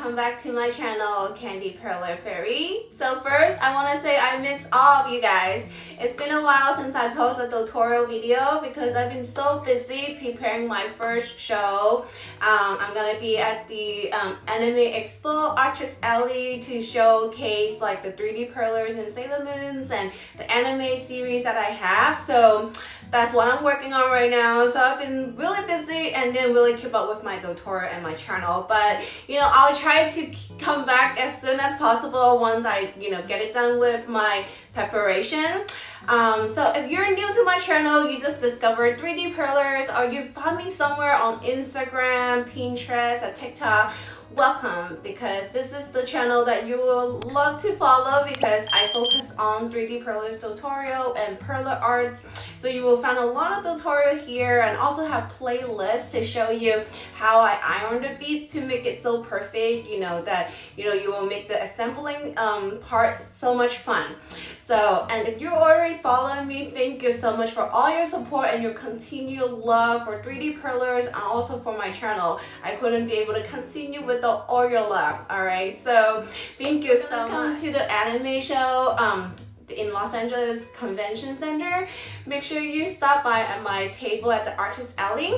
welcome back to my channel, Candy Perler Fairy. So first, I want to say I miss all of you guys. It's been a while since I posted a tutorial video because I've been so busy preparing my first show. I'm gonna be at the Anime Expo Artist Alley to showcase like the 3D Perlers and Sailor Moons and the anime series that I have. So that's what I'm working on right now. So I've been really busy and didn't really keep up with my tutorial and my channel. But you know, I'll try to come back as soon as possible once I get it done with my preparation. So if you're new to my channel, you just discovered 3D Perlers, or you found me somewhere on Instagram, Pinterest, or TikTok, welcome, because this is the channel that you will love to follow because I focus on 3D Perlers tutorial and Perler art. So you will find a lot of tutorial here and also have playlists to show you how I iron the beads to make it so perfect, that you will make the assembling part so much fun. So, and if you're already following me, thank you so much for all your support and your continued love for 3D Perlers and also for my channel. I couldn't be able to continue without all your love, alright? So, thank you so much. Welcome to the anime show in Los Angeles Convention Center. Make sure you stop by at my table at the Artist Alley.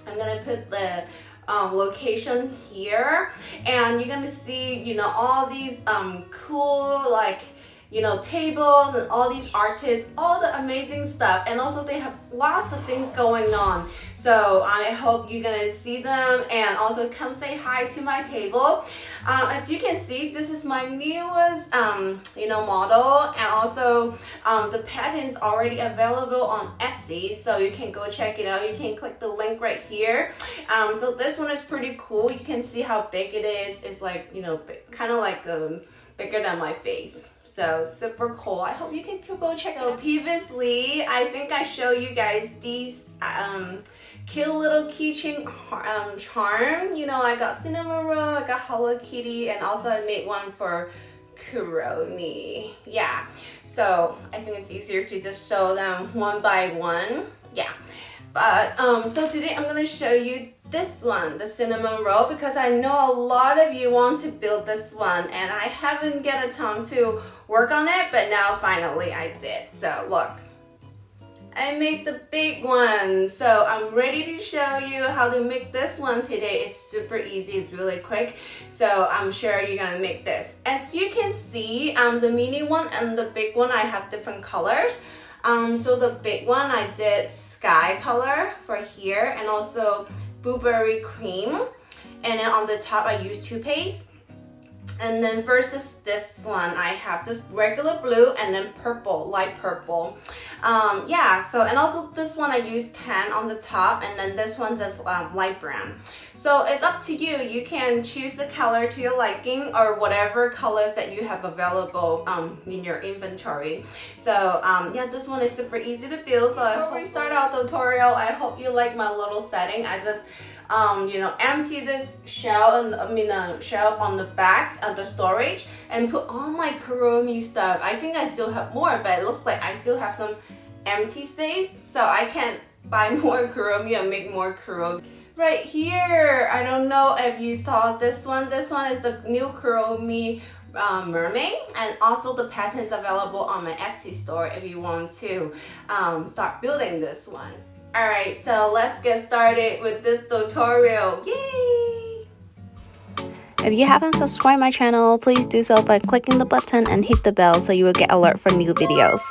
I'm gonna put the location here, and you're gonna see all these cool tables and all these artists, all the amazing stuff, and also they have lots of things going on. So I hope you're gonna see them and also come say hi to my table. As you can see, this is my newest model, and also the pattern's already available on Etsy, so you can go check it out. You can click the link right here. So this one is pretty cool. You can see how big it is. It's like kind of like bigger than my face. So super cool. I hope you can go check it out. So previously, I think I showed you guys these cute little keychain charm. I got Cinnamoroll, I got Hello Kitty, and also I made one for Kuromi. Yeah. So I think it's easier to just show them one by one. Yeah. But so today I'm gonna show you this one, the Cinnamoroll, because I know a lot of you want to build this one and I haven't get a time to work on it, but now finally I did. So look, I made the big one. So I'm ready to show you how to make this one today. It's super easy, it's really quick. So I'm sure you're gonna make this. As you can see, the mini one and the big one, I have different colors. So the big one I did sky color for here and also blueberry cream, and then on the top I used toothpaste. And then versus this one, I have just regular blue and then purple, light purple. Yeah, so and also this one I used tan on the top, and then this one just light brown. So it's up to you. You can choose the color to your liking or whatever colors that you have available in your inventory. So yeah, this one is super easy to build. So before we start our tutorial, I hope you like my little setting. I just empty this shelf shelf on the back of the storage and put all my Kuromi stuff. I think I still have more, but it looks like I still have some empty space, so I can buy more Kuromi and make more Kuromi. Right here, I don't know if you saw this one. This one is the new Kuromi mermaid, and also the patterns available on my Etsy store if you want to start building this one. Alright, so let's get started with this tutorial. Yay! If you haven't subscribed my channel, please do so by clicking the button and hit the bell so you will get alert for new videos.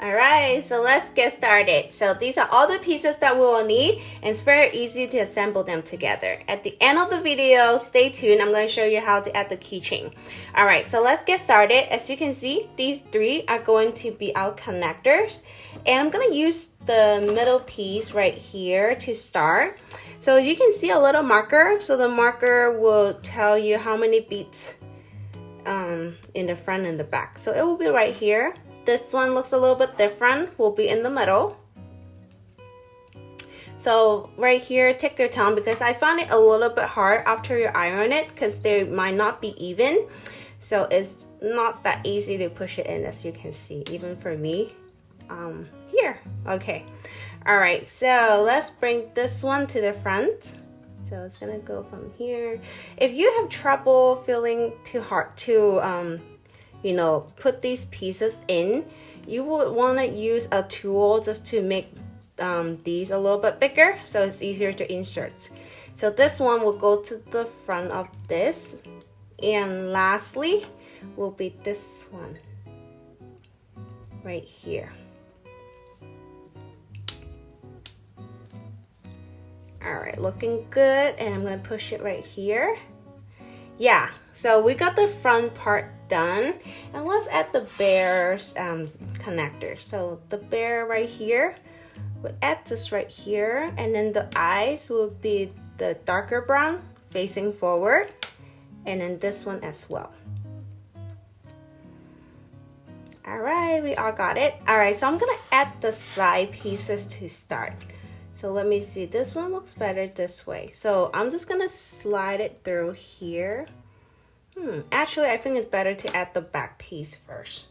Alright, so let's get started. So these are all the pieces that we will need, and it's very easy to assemble them together. At the end of the video, stay tuned. I'm going to show you how to add the keychain. Alright, so let's get started. As you can see, these three are going to be our connectors, and I'm going to use the middle piece right here to start. So you can see a little marker. So the marker will tell you how many beads in the front and the back. So it will be right here. This one looks a little bit different, will be in the middle. So right here, take your time because I found it a little bit hard after you iron it because they might not be even. So it's not that easy to push it in, as you can see. Even for me, here. Okay, all right, so let's bring this one to the front. So it's gonna go from here. If you have trouble feeling too hard to you know, put these pieces in, you would want to use a tool just to make these a little bit bigger so it's easier to insert. So this one will go to the front of this, and lastly will be this one right here. All right, looking good, and I'm gonna push it right here. Yeah, so we got the front part done, and let's add the bear's connector. So the bear right here, we'll add this right here, and then the eyes will be the darker brown facing forward, and then this one as well. All right, we all got it. All right, so I'm gonna add the side pieces to start. So let me see, this one looks better this way. So I'm just gonna slide it through here. Actually, I think it's better to add the back piece first.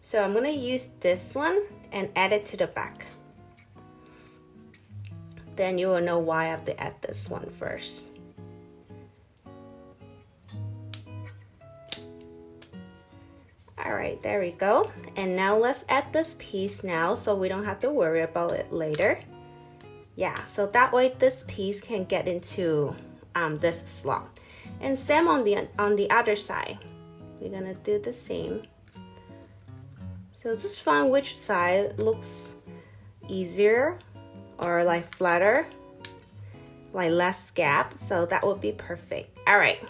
So I'm gonna use this one and add it to the back. Then you will know why I have to add this one first. All right, there we go. And now let's add this piece now so we don't have to worry about it later. Yeah, so that way this piece can get into this slot. And same on the other side. We're gonna do the same. So just find which side looks easier or like flatter, like less gap. So that would be perfect. All right,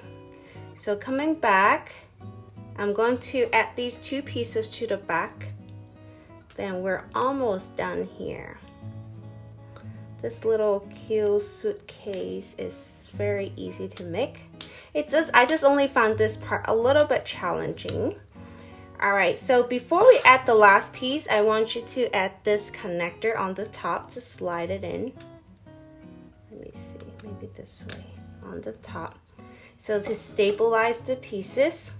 so coming back, I'm going to add these two pieces to the back. Then we're almost done here. This little cute suitcase is very easy to make. I just only found this part a little bit challenging. All right, so before we add the last piece, I want you to add this connector on the top to slide it in. Let me see, maybe this way, on the top. So to stabilize the pieces,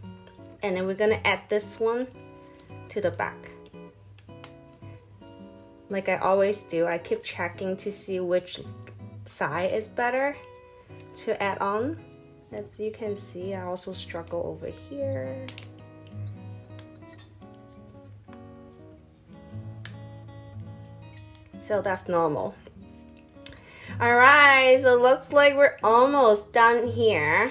and then we're gonna add this one to the back. Like I always do, I keep checking to see which side is better to add on. As you can see, I also struggle over here. So that's normal. All right, so looks like we're almost done here.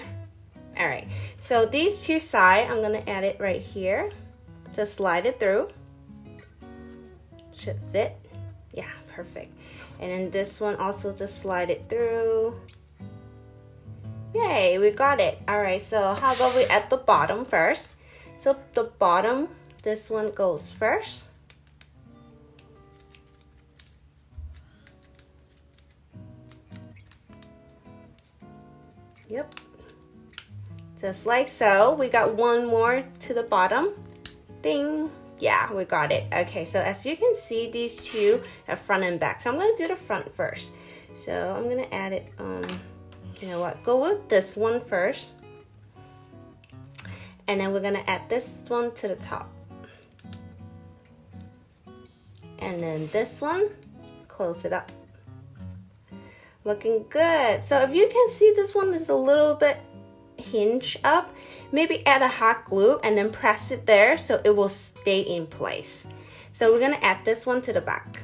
All right, so these two sides, I'm gonna add it right here. Just slide it through. Should fit. Yeah, perfect. And then this one also just slide it through. Yay, we got it. All right, so how about we add the bottom first? So the bottom, this one goes first. Yep. Just like so. We got one more to the bottom. Ding. Yeah, we got it. Okay, so as you can see, these two have front and back. So I'm gonna do the front first. So I'm gonna add it, you know what, go with this one first. And then we're gonna add this one to the top. And then this one, close it up. Looking good. So if you can see, this one is a little bit hinge up. Maybe add a hot glue and then press it there so it will stay in place. So we're gonna add this one to the back,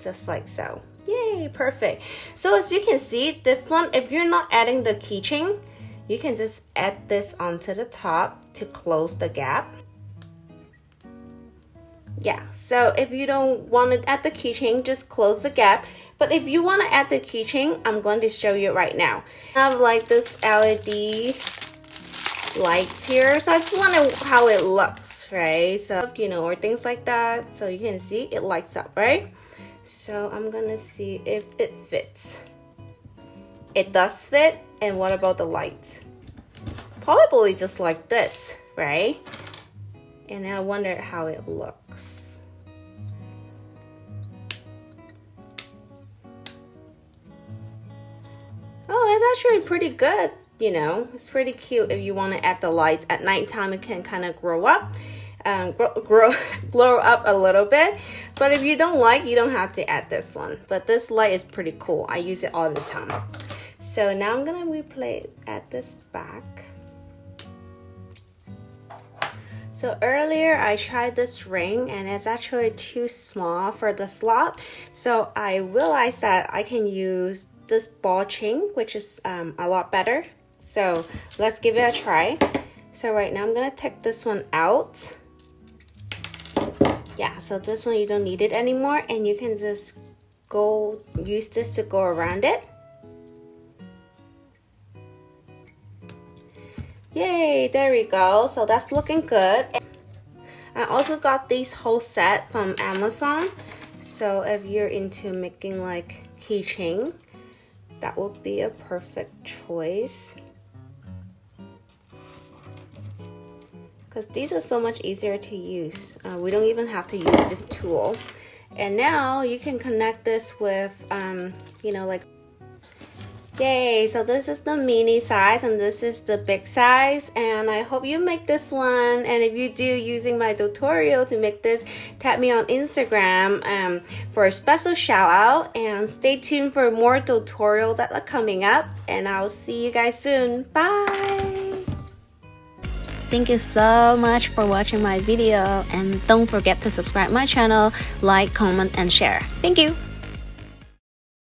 just like so. Yay, perfect. So as you can see, this one, if you're not adding the keychain, you can just add this onto the top to close the gap. Yeah, so if you don't want to add the keychain, just close the gap. But if you want to add the keychain, I'm going to show you right now. I have like this LED lights here, so I just wonder how it looks, right? So, you know, or things like that. So you can see it lights up, right? So I'm gonna see if it fits. It does fit. And what about the light? It's probably just like this, right? And I wonder how it looks. Oh, it's actually pretty good. You know, it's pretty cute if you want to add the lights at nighttime. It can kind of grow up. glow up a little bit. But if you don't like, you don't have to add this one. But this light is pretty cool. I use it all the time. So now I'm gonna add this back. So earlier I tried this ring and it's actually too small for the slot. So I realized that I can use this ball chain, which is a lot better. So let's give it a try. So right now I'm gonna take this one out. Yeah, so this one you don't need it anymore, and you can just use this to go around it. Yay, there we go. So that's looking good. I also got this whole set from Amazon. So if you're into making like keychain, that would be a perfect choice. Because these are so much easier to use. We don't even have to use this tool. And now you can connect this with, you know, like, yay, so this is the mini size and this is the big size, and I hope you make this one. And if you do, using my tutorial to make this, tag me on Instagram for a special shout out, and stay tuned for more tutorials that are coming up, and I'll see you guys soon. Bye! Thank you so much for watching my video, and don't forget to subscribe my channel, like, comment, and share. Thank you!